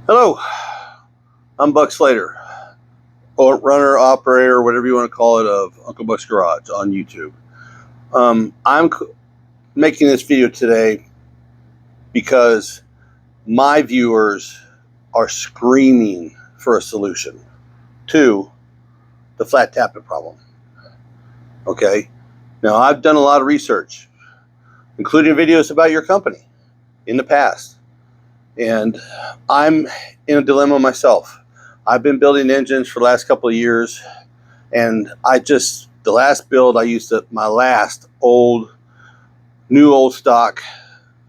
Hello, I'm Buck Slater, runner, operator, whatever you want to call it, of Uncle Buck's Garage on YouTube. I'm making this video today because my viewers are screaming for a solution to the flat tappet problem. Okay, now I've done a lot of research, including videos about your company in the past. And I'm in a dilemma myself. I've been building engines for the last couple of years, and the last build I used my last new old stock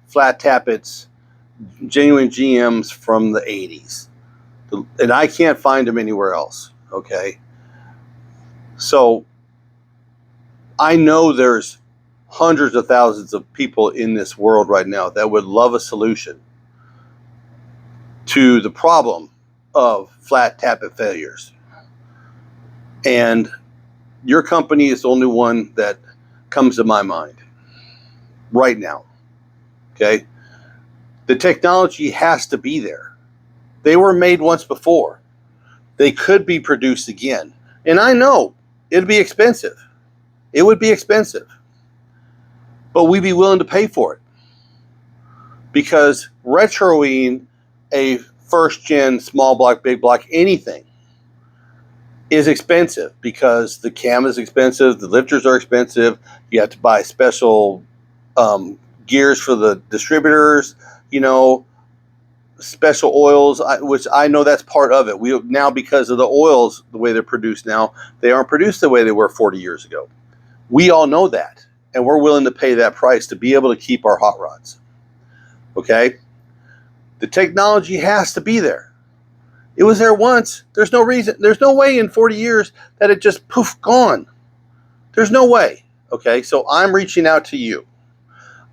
flat tappets, genuine GMs from the 80s. And I can't find them anywhere else, okay? So I know there's hundreds of thousands of people in this world right now that would love a solution to the problem of flat tappet failures. And your company is the only one that comes to my mind right now. Okay? The technology has to be there. They were made once before. They could be produced again. And I know it'd be expensive. It would be expensive. But we'd be willing to pay for it. Because retroing a first gen small block, big block, anything is expensive because the cam is expensive, the lifters are expensive, you have to buy special gears for the distributors, special oils, which I know that's part of it. We now, because of the oils, the way they're produced now, they aren't produced the way they were 40 years ago. We all know that, and we're willing to pay that price to be able to keep our hot rods. Okay? The technology has to be there. It was there once. There's no reason. There's no way in 40 years that it just poof gone. There's no way. Okay, so I'm reaching out to you.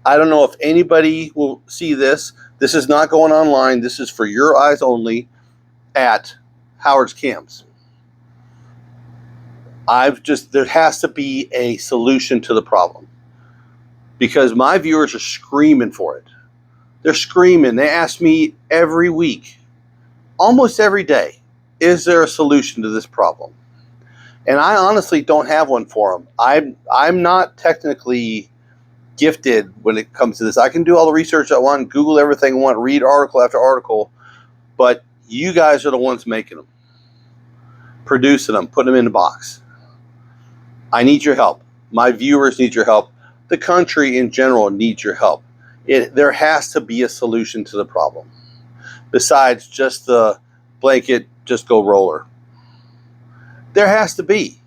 I don't know if anybody will see this. This is not going online. This is for your eyes only at Howard's Cams. There has to be a solution to the problem because my viewers are screaming for it. They're screaming. They ask me every week, almost every day, is there a solution to this problem? And I honestly don't have one for them. I'm not technically gifted when it comes to this. I can do all the research I want, Google everything I want, read article after article, but you guys are the ones making them, producing them, putting them in the box. I need your help. My viewers need your help. The country in general needs your help. There has to be a solution to the problem besides just the blanket, just go roller. There has to be.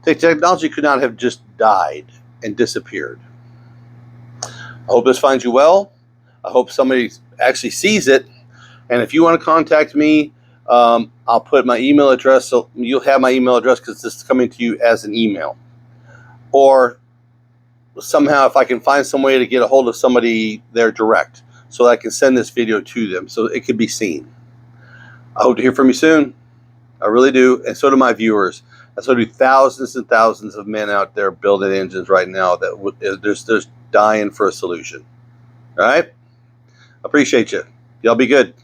The technology could not have just died and disappeared. I hope this finds you well. I hope somebody actually sees it. And if you want to contact me, I'll put my email address. So you'll have my email address because this is coming to you as an email. Or somehow if I can find some way to get a hold of somebody there direct so that I can send this video to them so it can be seen. I hope to hear from you soon. I really do. And so do my viewers. And so do thousands and thousands of men out there building engines right now that they're dying for a solution. All right? Appreciate you. Y'all be good.